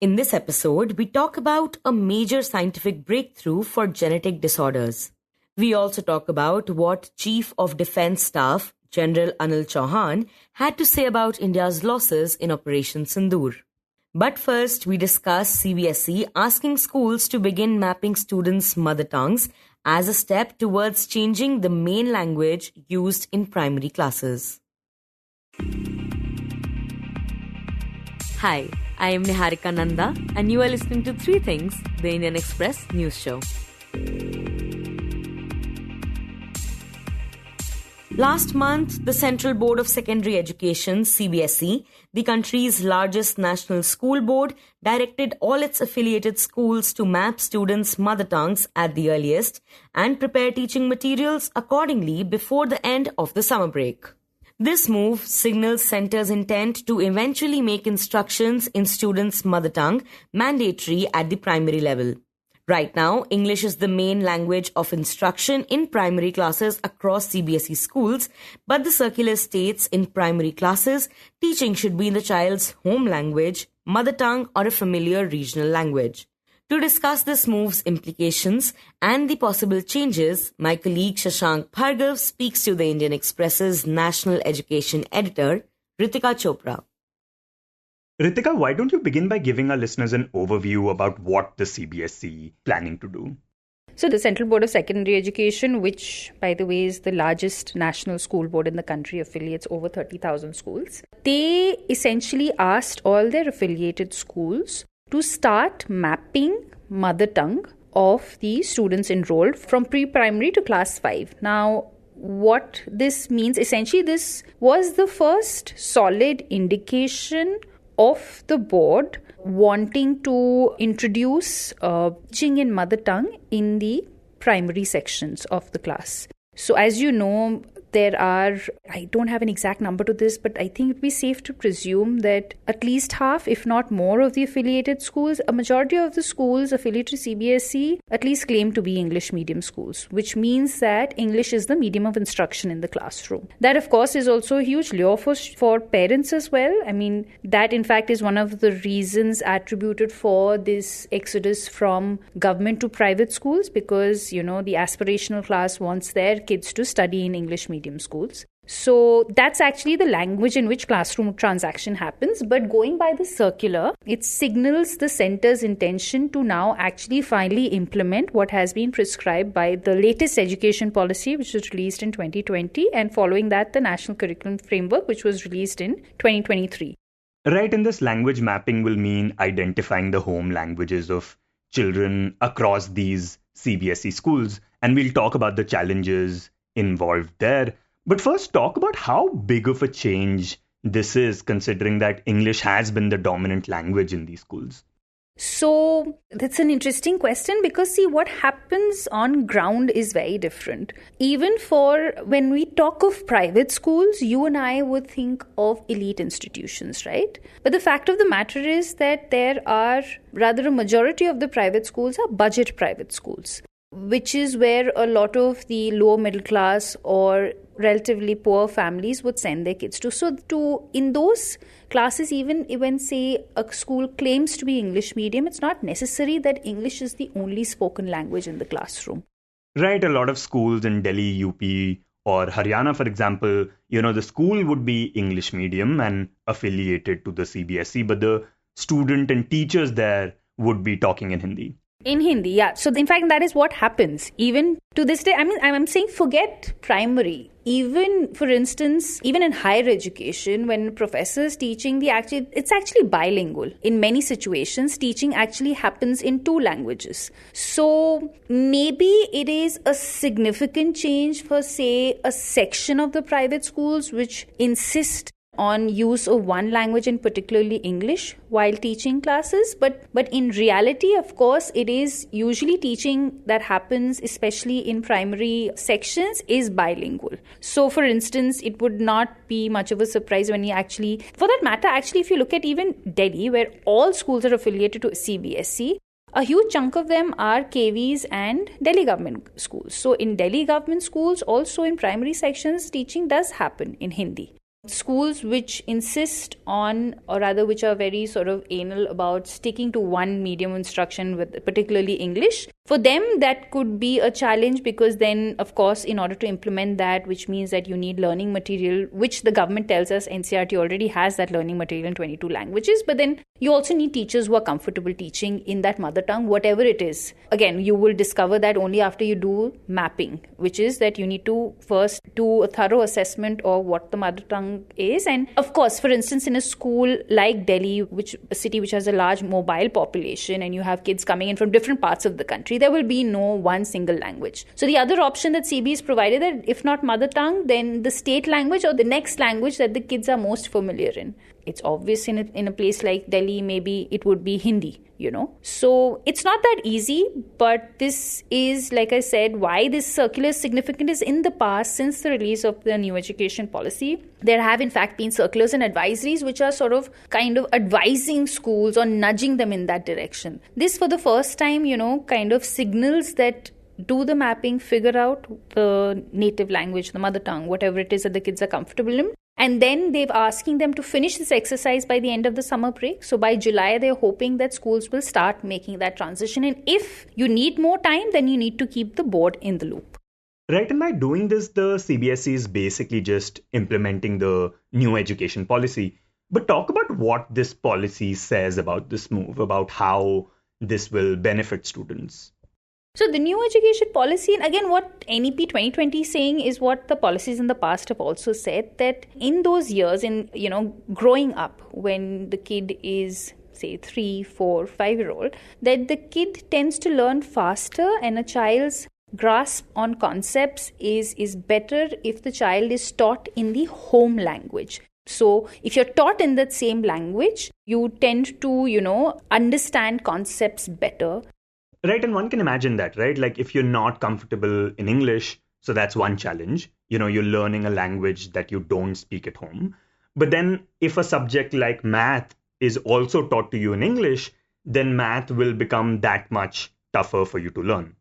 In this episode, we talk about a major scientific breakthrough for genetic disorders. We also talk about what Chief of Defence Staff, General Anil Chauhan, had to say about India's losses in Operation Sindoor. But first, we discuss CBSE asking schools to begin mapping students' mother tongues as a step towards changing the main language used in primary classes. Hi, I am Niharika Nanda, and you are listening to Three Things, the Indian Express news show. Last month, the Central Board of Secondary Education, CBSE, the country's largest national school board, directed all its affiliated schools to map students' mother tongues at the earliest and prepare teaching materials accordingly before the end of the summer break. This move signals centre's intent to eventually make instructions in students' mother tongue mandatory at the primary level. Right now, English is the main language of instruction in primary classes across CBSE schools, but the circular states in primary classes, teaching should be in the child's home language, mother tongue, or a familiar regional language. To discuss this move's implications and the possible changes, my colleague Shashank Bhargava speaks to the Indian Express's national education editor, Ritika Chopra. Ritika, why don't you begin by giving our listeners an overview about what the CBSE planning to do? So the Central Board of Secondary Education, which, by the way, is the largest national school board in the country, affiliates over 30,000 schools, they essentially asked all their affiliated schools to start mapping mother tongue of the students enrolled from pre-primary to class 5. Now, what this means, essentially, this was the first solid indication of the board wanting to introduce teaching in mother tongue in the primary sections of the class. So as you know, there are, I don't have an exact number to this, but I think it would be safe to presume that at least half, if not more, of the affiliated schools, a majority of the schools affiliated to CBSE at least claim to be English medium schools, which means that English is the medium of instruction in the classroom. That, of course, is also a huge lure for parents as well. I mean, that in fact is one of the reasons attributed for this exodus from government to private schools, because, you know, the aspirational class wants their kids to study in English medium schools. So that's actually the language in which classroom transaction happens. But going by the circular, it signals the centre's intention to now actually finally implement what has been prescribed by the latest education policy, which was released in 2020, and following that, the National Curriculum Framework, which was released in 2023. Right, and this language mapping will mean identifying the home languages of children across these CBSE schools, and we'll talk about the challenges involved there. But first, talk about how big of a change this is, considering that English has been the dominant language in these schools. So that's an interesting question, because see, what happens on ground is very different. Even for when we talk of private schools, you and I would think of elite institutions, right? But the fact of the matter is that there are, rather a majority of the private schools are budget private schools, which is where a lot of the lower middle class or relatively poor families would send their kids to. So in those classes, even when, say, a school claims to be English medium, it's not necessary that English is the only spoken language in the classroom. Right, a lot of schools in Delhi, UP or Haryana, for example, the school would be English medium and affiliated to the CBSE, but the student and teachers there would be talking in Hindi. In Hindi, yeah. So in fact, that is what happens. Even to this day, I mean, I'm saying forget primary. Even, for instance, even in higher education, when professors teaching it's actually bilingual. In many situations, teaching actually happens in two languages. So maybe it is a significant change for, say, a section of the private schools which insist on use of one language, and particularly English, while teaching classes. But in reality, of course, it is usually teaching that happens, especially in primary sections, is bilingual. So, for instance, it would not be much of a surprise when you actually, for that matter, if you look at even Delhi, where all schools are affiliated to CBSE, a huge chunk of them are KVs and Delhi government schools. So in Delhi government schools, also in primary sections, teaching does happen in Hindi. schools which insist on, or rather which are very sort of anal about sticking to one medium instruction, with particularly English, for them that could be a challenge, because then of course in order to implement that, which means that you need learning material, which the government tells us NCERT already has that learning material in 22 languages, but then you also need teachers who are comfortable teaching in that mother tongue, whatever it is. Again, you will discover that only after you do mapping, which is that you need to first do a thorough assessment of what the mother tongue is. And of course, for instance, in a school like Delhi, a city which has a large mobile population, and you have kids coming in from different parts of the country, there will be no one single language. So the other option that CB is provided, that if not mother tongue, then the state language or the next language that the kids are most familiar in. It's obvious in a place like Delhi, maybe it would be Hindi, So it's not that easy, but this is, like I said, why this circular is significant is in the past, since the release of the new education policy, there have in fact been circulars and advisories which are sort of kind of advising schools or nudging them in that direction. This for the first time, kind of signals that do the mapping, figure out the native language, the mother tongue, whatever it is that the kids are comfortable in. And then they're asking them to finish this exercise by the end of the summer break. So by July, they're hoping that schools will start making that transition. And if you need more time, then you need to keep the board in the loop. Right, and by doing this, the CBSE is basically just implementing the new education policy. But talk about what this policy says about this move, about how this will benefit students. So the new education policy, and again what NEP 2020 is saying is what the policies in the past have also said, that in those years, growing up, when the kid is, say, 3, 4, 5-year-old, that the kid tends to learn faster, and a child's grasp on concepts is better if the child is taught in the home language. So if you're taught in that same language, you tend to, understand concepts better. Right, and one can imagine that, right? Like if you're not comfortable in English, so that's one challenge. You're learning a language that you don't speak at home. But then if a subject like math is also taught to you in English, then math will become that much tougher for you to learn.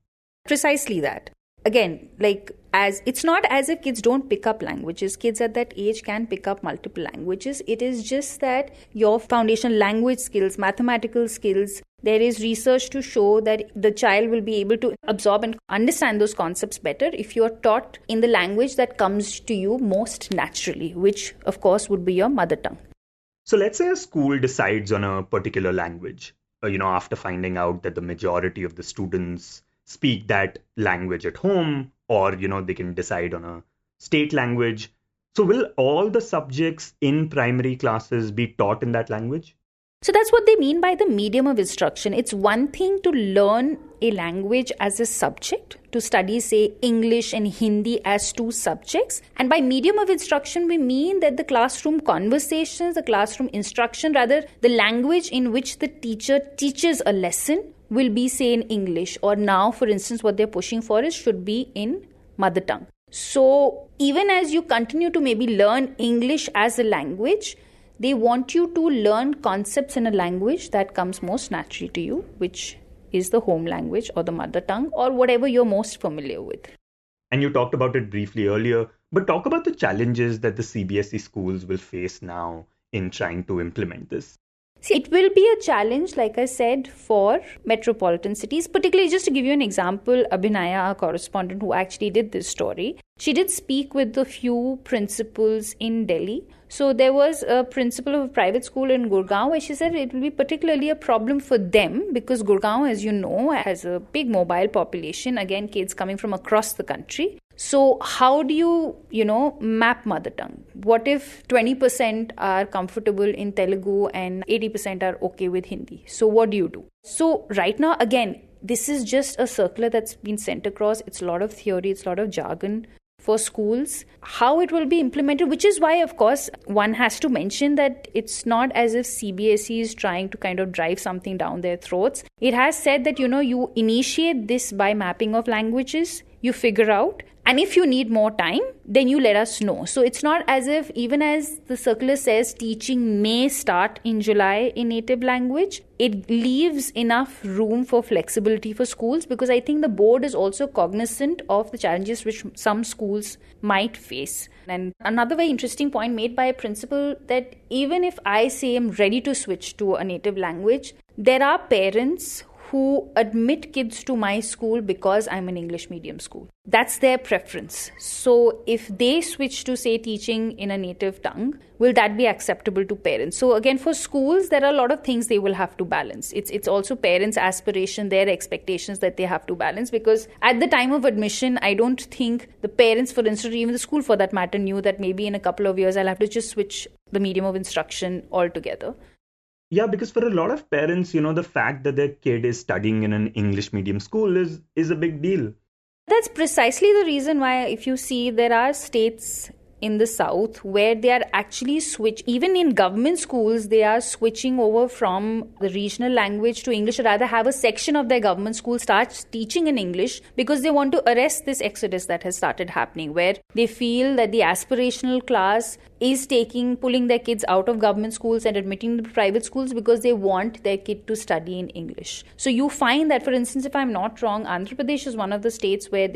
Precisely that. Again, it's not as if kids don't pick up languages. Kids at that age can pick up multiple languages. It is just that your foundational language skills, mathematical skills, there is research to show that the child will be able to absorb and understand those concepts better if you are taught in the language that comes to you most naturally, which of course would be your mother tongue. So let's say a school decides on a particular language, after finding out that the majority of the students speak that language at home, or, they can decide on a state language. So will all the subjects in primary classes be taught in that language? So that's what they mean by the medium of instruction. It's one thing to learn a language as a subject, to study, say, English and Hindi as two subjects. And by medium of instruction, we mean that the classroom conversations, the classroom instruction, rather the language in which the teacher teaches a lesson will be, say, in English. Or now, for instance, what they're pushing for is should be in mother tongue. So even as you continue to maybe learn English as a language, they want you to learn concepts in a language that comes most naturally to you, which is the home language or the mother tongue or whatever you're most familiar with. And you talked about it briefly earlier, but talk about the challenges that the CBSE schools will face now in trying to implement this. See, it will be a challenge, like I said, for metropolitan cities. Particularly, just to give you an example, Abhinaya, our correspondent who actually did this story, she did speak with a few principals in Delhi. So there was a principal of a private school in Gurgaon where she said it will be particularly a problem for them because Gurgaon, as you know, has a big mobile population. Again, kids coming from across the country. So how do you, map mother tongue? What if 20% are comfortable in Telugu and 80% are okay with Hindi? So what do you do? So right now, again, this is just a circular that's been sent across. It's a lot of theory, it's a lot of jargon for schools. How it will be implemented, which is why, of course, one has to mention that it's not as if CBSE is trying to kind of drive something down their throats. It has said that, you initiate this by mapping of languages, you figure out, And if you need more time, then you let us know. So it's not as if, even as the circular says, teaching may start in July in native language, it leaves enough room for flexibility for schools, because I think the board is also cognizant of the challenges which some schools might face. And another very interesting point made by a principal, that even if I say I'm ready to switch to a native language, there are parents who admit kids to my school because I'm an English medium school. That's their preference. So if they switch to, say, teaching in a native tongue, will that be acceptable to parents? So again, for schools, there are a lot of things they will have to balance. It's also parents' aspiration, their expectations that they have to balance, because at the time of admission, I don't think the parents, for instance, or even the school for that matter, knew that maybe in a couple of years I'll have to just switch the medium of instruction altogether. Yeah, because for a lot of parents, the fact that their kid is studying in an English medium school is a big deal. That's precisely the reason why, if you see, there are states in the south where they are actually even in government schools, they are switching over from the regional language to English, or rather have a section of their government school starts teaching in English, because they want to arrest this exodus that has started happening, where they feel that the aspirational class is pulling their kids out of government schools and admitting them to private schools because they want their kid to study in English. So you find that, for instance, if I'm not wrong, Andhra Pradesh is one of the states where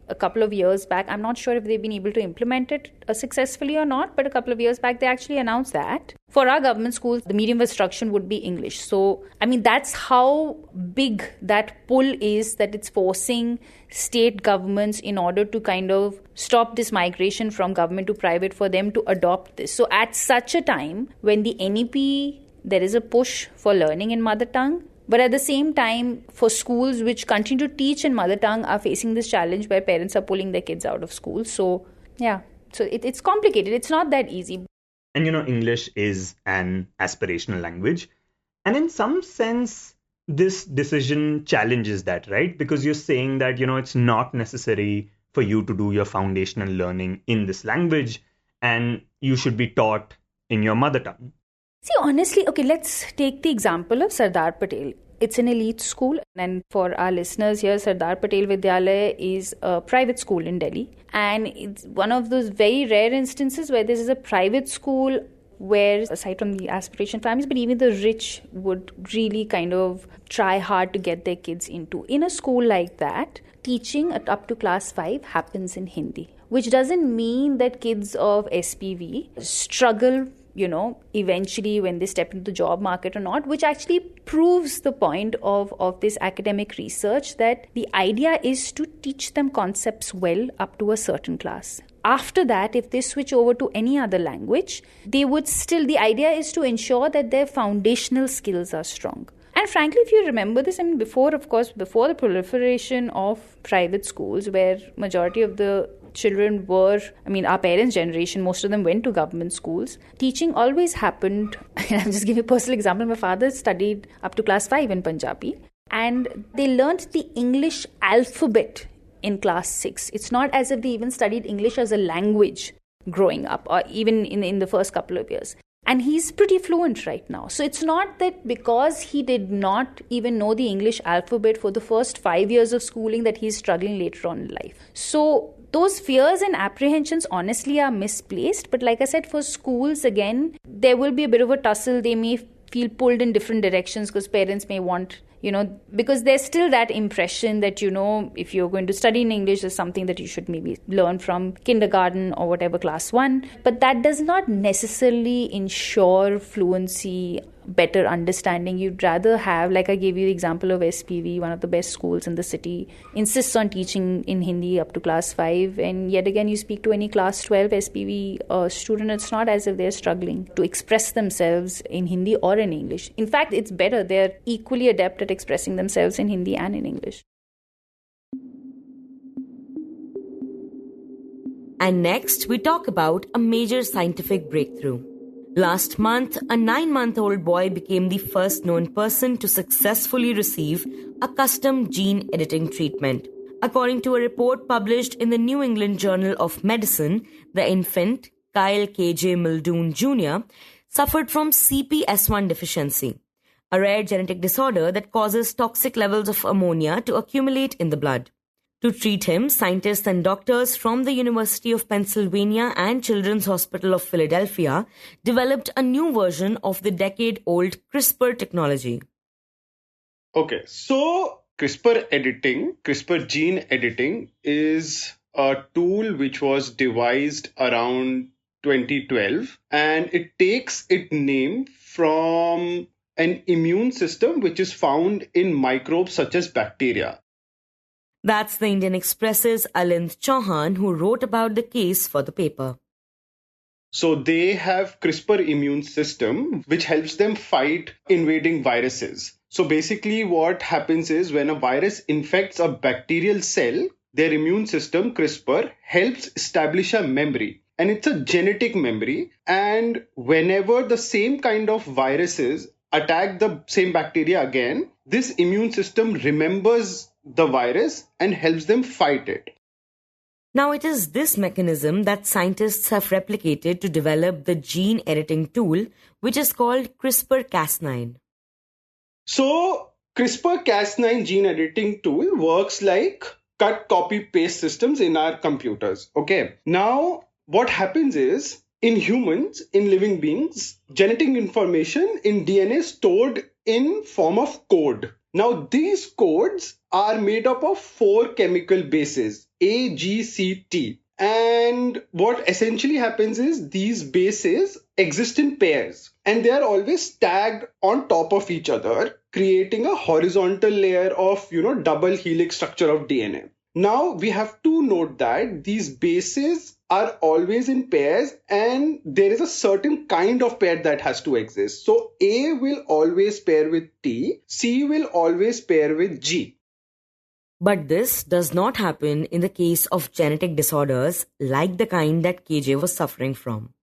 a couple of years back, I'm not sure if they've been able to implement it successfully or not, but a couple of years back, they actually announced that for our government schools, the medium of instruction would be English. So, that's how big that pull is, that it's forcing state governments, in order to kind of stop this migration from government to private, for them to adopt this. So at such a time, when the NEP, there is a push for learning in mother tongue, but at the same time, for schools which continue to teach in mother tongue are facing this challenge where parents are pulling their kids out of school. So, it's complicated. It's not that easy. And, English is an aspirational language. And in some sense, this decision challenges that, right? Because you're saying that, it's not necessary for you to do your foundational learning in this language, and you should be taught in your mother tongue. See, honestly, okay, let's take the example of Sardar Patel. It's an elite school, and for our listeners here, Sardar Patel Vidyalaya is a private school in Delhi, and it's one of those very rare instances where this is a private school where, aside from the aspiration families, but even the rich would really kind of try hard to get their kids into. In a school like that, teaching up to class 5 happens in Hindi, which doesn't mean that kids of SPV struggle, eventually when they step into the job market or not, which actually proves the point of this academic research, that the idea is to teach them concepts well up to a certain class. After that, if they switch over to any other language, the idea is to ensure that their foundational skills are strong. And frankly, if you remember this, before the proliferation of private schools, where majority of the children were, our parents' generation, most of them went to government schools, teaching always happened. I'll just give you a personal example. My father studied up to class 5 in Punjabi, and they learnt the English alphabet in class 6. It's not as if they even studied English as a language growing up, or even in the first couple of years. And he's pretty fluent right now. So it's not that because he did not even know the English alphabet for the first 5 years of schooling that he's struggling later on in life. So those fears and apprehensions honestly are misplaced. But like I said, for schools, again, there will be a bit of a tussle. They may feel pulled in different directions because parents may want, because there's still that impression that, if you're going to study in English, there's something that you should maybe learn from kindergarten or whatever, class 1. But that does not necessarily ensure fluency, better understanding. You'd rather have, like I gave you the example of SPV, one of the best schools in the city, insists on teaching in Hindi up to class 5. And yet again, you speak to any class 12 SPV student, it's not as if they're struggling to express themselves in Hindi or in English. In fact, it's better. They're equally adept at expressing themselves in Hindi and in English. And next, we talk about a major scientific breakthrough. Last month, a 9-month-old boy became the first known person to successfully receive a custom gene editing treatment. According to a report published in the New England Journal of Medicine, the infant, Kyle K.J. Muldoon Jr., suffered from CPS1 deficiency, a rare genetic disorder that causes toxic levels of ammonia to accumulate in the blood. To treat him, scientists and doctors from the University of Pennsylvania and Children's Hospital of Philadelphia developed a new version of the decade-old CRISPR technology. Okay, so CRISPR gene editing, is a tool which was devised around 2012, and it takes its name from an immune system which is found in microbes such as bacteria. That's the Indian Express's Alind Chauhan who wrote about the case for the paper. So they have CRISPR immune system which helps them fight invading viruses. So basically what happens is when a virus infects a bacterial cell, their immune system, CRISPR, helps establish a memory. And it's a genetic memory. And whenever the same kind of viruses attack the same bacteria again, this immune system remembers the virus and helps them fight it. Now, it is this mechanism that scientists have replicated to develop the gene editing tool, which is called CRISPR-Cas9. So, CRISPR-Cas9 gene editing tool works like cut, copy, paste systems in our computers. Okay. Now, what happens is, in humans, in living beings, genetic information in DNA is stored in form of code. Now, these codes are made up of 4 chemical bases, A, G, C, T. And what essentially happens is these bases exist in pairs and they are always stacked on top of each other, creating a horizontal layer of, double helix structure of DNA. Now, we have to note that these bases are always in pairs and there is a certain kind of pair that has to exist. So A will always pair with T, C will always pair with G. But this does not happen in the case of genetic disorders like the kind that KJ was suffering from.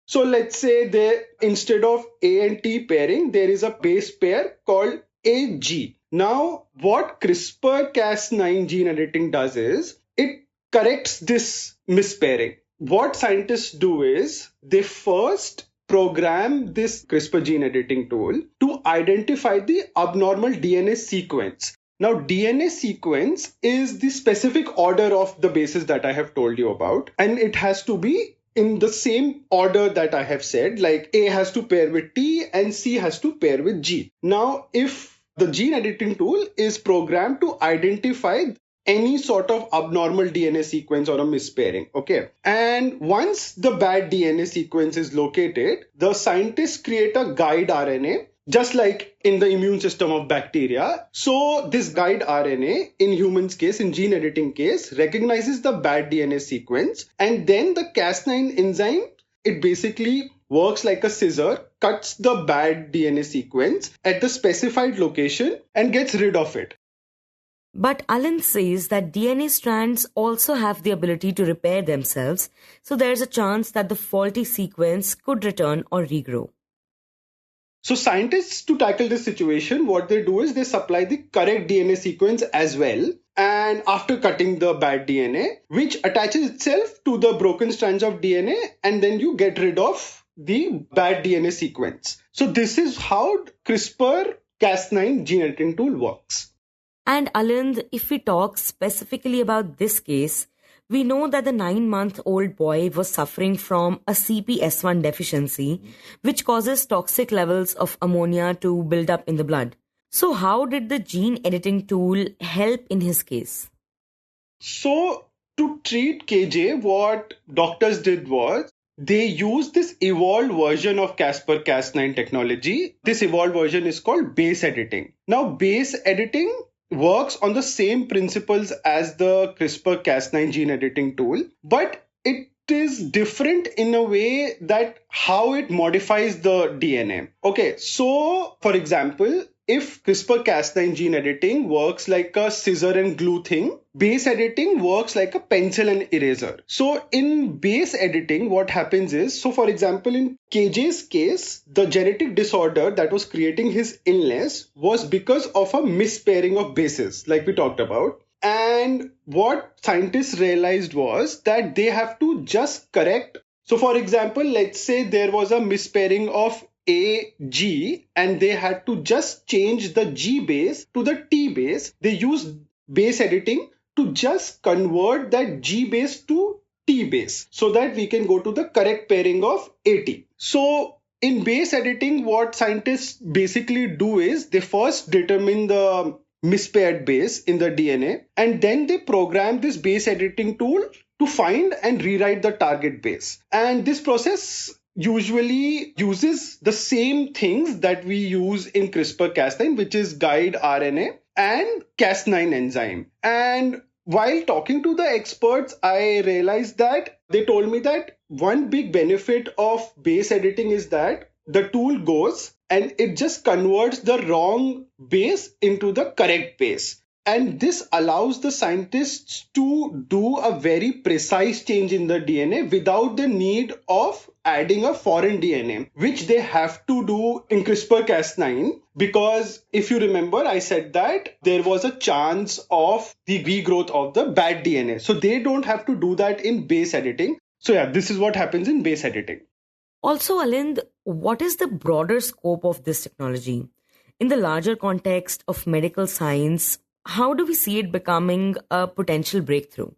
So let's say there, instead of A and T pairing, there is a base pair called AG. Now, what CRISPR-Cas9 gene editing does is, it corrects this mispairing. What scientists do is, they first program this CRISPR gene editing tool to identify the abnormal DNA sequence. Now, DNA sequence is the specific order of the bases that I have told you about, and it has to be in the same order that I have said, like A has to pair with T and C has to pair with G. Now, if the gene editing tool is programmed to identify any sort of abnormal DNA sequence or a mispairing, okay? And once the bad DNA sequence is located, the scientists create a guide RNA, just like in the immune system of bacteria. So this guide RNA, in humans case, in gene editing case, recognizes the bad DNA sequence. And then the Cas9 enzyme, it basically works like a scissor, cuts the bad DNA sequence at the specified location and gets rid of it. But Alind says that DNA strands also have the ability to repair themselves, so there's a chance that the faulty sequence could return or regrow. So scientists, to tackle this situation, what they do is they supply the correct DNA sequence as well. And after cutting the bad DNA, which attaches itself to the broken strands of DNA, and then you get rid of the bad DNA sequence. So this is how CRISPR-Cas9 gene editing tool works. And Alind, if we talk specifically about this case, we know that the 9-month-old boy was suffering from a CPS1 deficiency, which causes toxic levels of ammonia to build up in the blood. So how did the gene editing tool help in his case? So to treat KJ, what doctors did was they used this evolved version of CRISPR-Cas9 technology. This evolved version is called base editing. Now, base editing works on the same principles as the CRISPR-Cas9 gene editing tool, but it is different in a way that how it modifies the DNA. Okay, so for example, if CRISPR-Cas9 gene editing works like a scissor and glue thing, base editing works like a pencil and eraser. So in base editing, what happens is, so for example, in KJ's case, the genetic disorder that was creating his illness was because of a mispairing of bases, like we talked about. And what scientists realized was that they have to just correct. So for example, let's say there was a mispairing of AG and they had to just change the G base to the T base. They used base editing to just convert that G base to T base so that we can go to the correct pairing of AT. So in base editing, what scientists basically do is they first determine the mispaired base in the DNA, and then they program this base editing tool to find and rewrite the target base. And this process usually uses the same things that we use in CRISPR-Cas9, which is guide RNA and Cas9 enzyme. And while talking to the experts, I realized that they told me that one big benefit of base editing is that the tool goes and it just converts the wrong base into the correct base. And this allows the scientists to do a very precise change in the DNA without the need of adding a foreign DNA, which they have to do in CRISPR-Cas9. Because if you remember, I said that there was a chance of the regrowth of the bad DNA. So they don't have to do that in base editing. So yeah, this is what happens in base editing. Also, Alind, what is the broader scope of this technology? In the larger context of medical science, how do we see it becoming a potential breakthrough?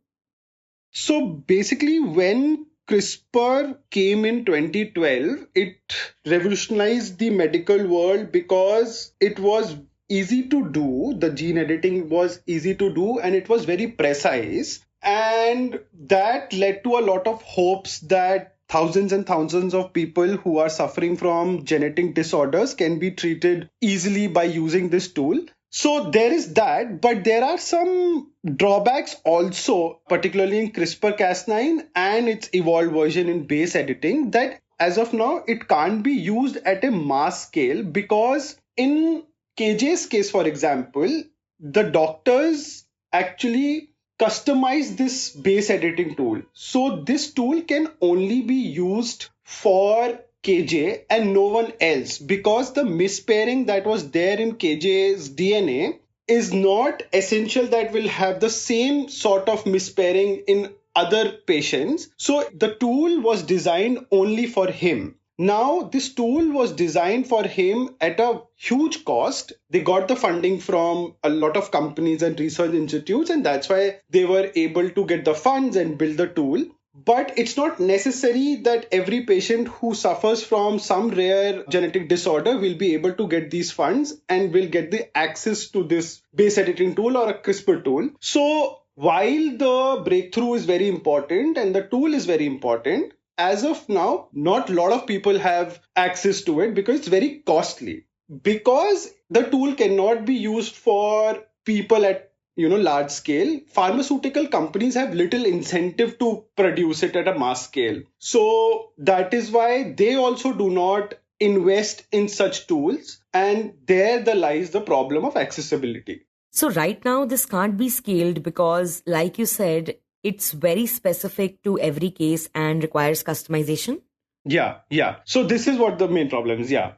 So basically, when CRISPR came in 2012, it revolutionized the medical world because it was easy to do. The gene editing was easy to do and it was very precise. And that led to a lot of hopes that thousands and thousands of people who are suffering from genetic disorders can be treated easily by using this tool. So there is that, but there are some drawbacks also, particularly in CRISPR-Cas9 and its evolved version in base editing, that as of now, it can't be used at a mass scale because in KJ's case, for example, the doctors actually customize this base editing tool. So this tool can only be used for KJ and no one else because the mispairing that was there in KJ's DNA is not essential that will have the same sort of mispairing in other patients. So the tool was designed only for him. Now, this tool was designed for him at a huge cost. They got the funding from a lot of companies and research institutes, and that's why they were able to get the funds and build the tool. But it's not necessary that every patient who suffers from some rare genetic disorder will be able to get these funds and will get the access to this base editing tool or a CRISPR tool. So while the breakthrough is very important and the tool is very important, as of now, not a lot of people have access to it because it's very costly. Because the tool cannot be used for people at large scale, pharmaceutical companies have little incentive to produce it at a mass scale. So that is why they also do not invest in such tools. And there lies the problem of accessibility. So right now, this can't be scaled because, like you said, it's very specific to every case and requires customization? Yeah. So this is what the main problem is, yeah.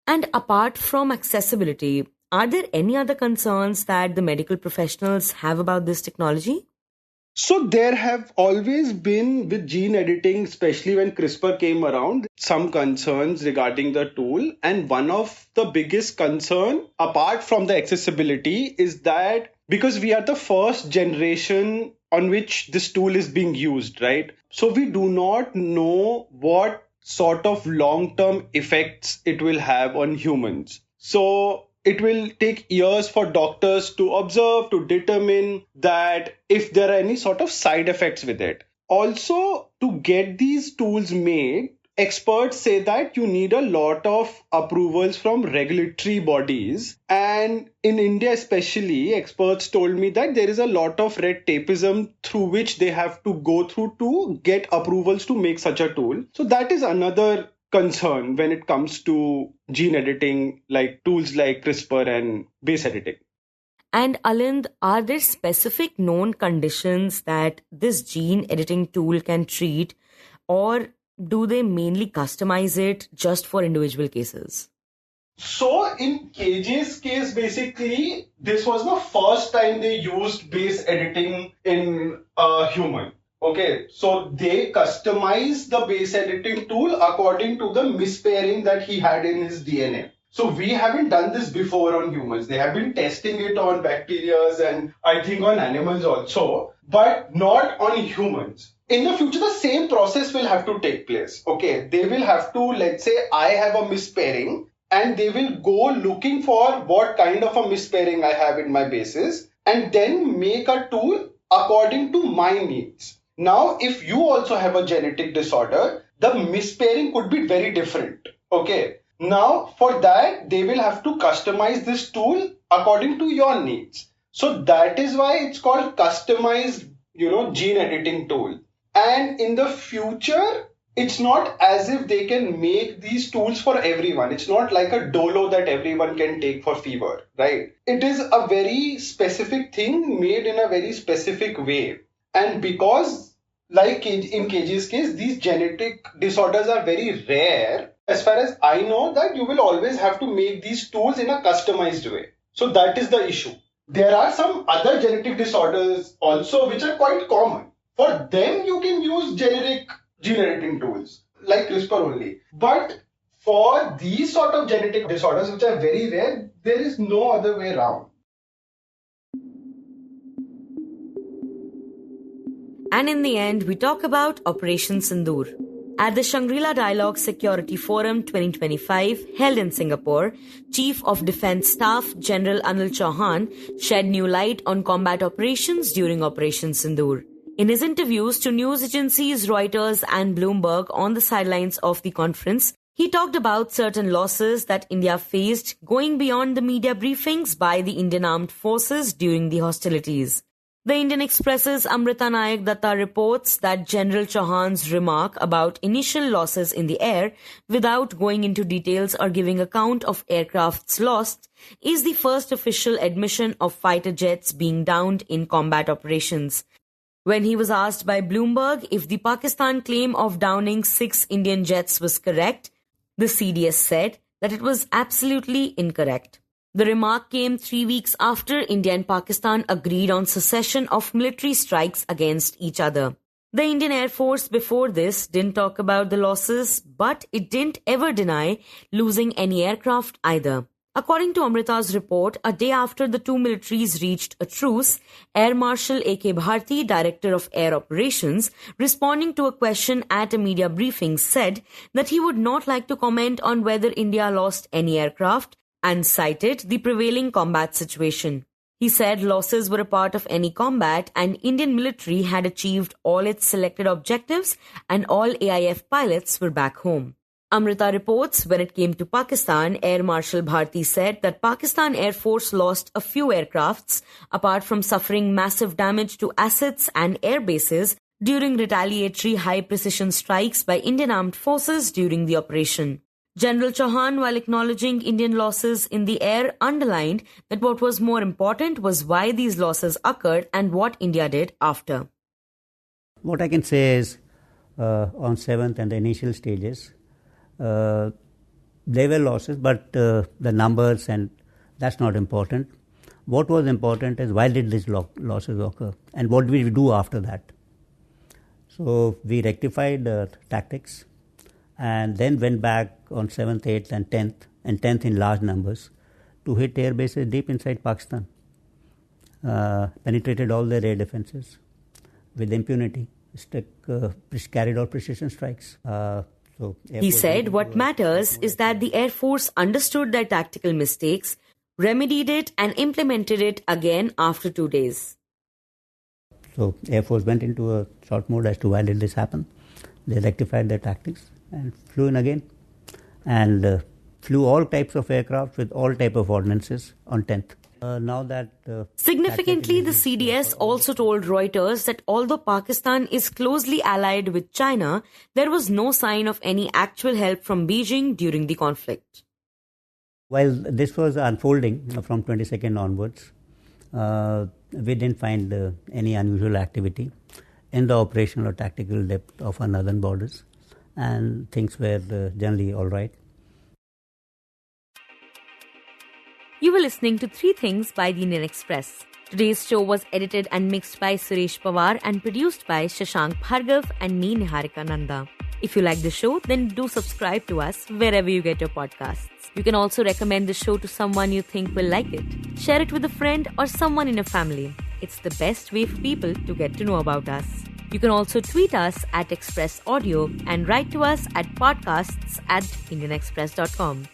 And apart from accessibility, are there any other concerns that the medical professionals have about this technology? So there have always been with gene editing, especially when CRISPR came around, some concerns regarding the tool. And one of the biggest concern, apart from the accessibility, is that because we are the first generation on which this tool is being used, right? So we do not know what sort of long-term effects it will have on humans. So it will take years for doctors to observe, to determine that if there are any sort of side effects with it. Also, to get these tools made, experts say that you need a lot of approvals from regulatory bodies. And in India especially, experts told me that there is a lot of red tapeism through which they have to go through to get approvals to make such a tool. So that is another concern when it comes to gene editing, like tools like CRISPR and base editing. And Alind, are there specific known conditions that this gene editing tool can treat, or do they mainly customize it just for individual cases? So in KJ's case, basically, this was the first time they used base editing in a human. Okay, so they customized the base editing tool according to the mispairing that he had in his DNA. So we haven't done this before on humans. They have been testing it on bacteria and I think on animals also, but not on humans. In the future, the same process will have to take place. Okay, they will have to, let's say I have a mispairing, and they will go looking for what kind of a mispairing I have in my bases and then make a tool according to my needs. Now, if you also have a genetic disorder, the mispairing could be very different. Okay. Now, for that, they will have to customize this tool according to your needs. So that is why it's called customized, gene editing tool. And in the future, it's not as if they can make these tools for everyone. It's not like a dolo that everyone can take for fever, right? It is a very specific thing made in a very specific way. And because, like in KG's case, these genetic disorders are very rare, as far as I know, that you will always have to make these tools in a customized way. So that is the issue. There are some other genetic disorders also which are quite common. For them, you can use generic gene editing tools like CRISPR only. But for these sort of genetic disorders which are very rare, there is no other way around. And in the end, we talk about Operation Sindoor. At the Shangri-La Dialogue Security Forum 2025 held in Singapore, Chief of Defence Staff General Anil Chauhan shed new light on combat operations during Operation Sindoor. In his interviews to news agencies Reuters and Bloomberg on the sidelines of the conference, he talked about certain losses that India faced going beyond the media briefings by the Indian Armed Forces during the hostilities. The Indian Express's Amrita Nayak Datta reports that General Chauhan's remark about initial losses in the air, without going into details or giving account of aircrafts lost, is the first official admission of fighter jets being downed in combat operations. When he was asked by Bloomberg if the Pakistan claim of downing 6 Indian jets was correct, the CDS said that it was absolutely incorrect. The remark came 3 weeks after India and Pakistan agreed on cessation of military strikes against each other. The Indian Air Force before this didn't talk about the losses, but it didn't ever deny losing any aircraft either. According to Amrita's report, a day after the two militaries reached a truce, Air Marshal A.K. Bharti, Director of Air Operations, responding to a question at a media briefing, said that he would not like to comment on whether India lost any aircraft and cited the prevailing combat situation. He said losses were a part of any combat and Indian military had achieved all its selected objectives and all AIF pilots were back home. Amrita reports when it came to Pakistan, Air Marshal Bharti said that Pakistan Air Force lost a few aircrafts apart from suffering massive damage to assets and air bases during retaliatory high-precision strikes by Indian Armed Forces during the operation. General Chauhan, while acknowledging Indian losses in the air, underlined that what was more important was why these losses occurred and what India did after. What I can say is, on 7th and the initial stages, there were losses, but the numbers, and that's not important. What was important is why did these losses occur and what did we do after that. So we rectified tactics and then went back on 7th, 8th and 10th in large numbers to hit air bases deep inside Pakistan. Penetrated all their air defenses with impunity, carried out precision strikes. He said what matters is that the Air Force understood their tactical mistakes, remedied it and implemented it again after 2 days. So Air Force went into a short mode as to why did this happen. They rectified their tactics and flew in again and flew all types of aircraft with all type of ordnances on 10th. Significantly, the CDS also told Reuters that although Pakistan is closely allied with China, there was no sign of any actual help from Beijing during the conflict. While this was unfolding from 22nd onwards, we didn't find any unusual activity in the operational or tactical depth of our northern borders, and things were generally all right. You were listening to 3 Things by the Indian Express. Today's show was edited and mixed by Suresh Pawar and produced by Shashank, Bhargava and me, Niharika, Nanda. If you like the show, then do subscribe to us wherever you get your podcasts. You can also recommend the show to someone you think will like it. Share it with a friend or someone in your family. It's the best way for people to get to know about us. You can also tweet us at Express Audio and write to us at podcasts@indianexpress.com.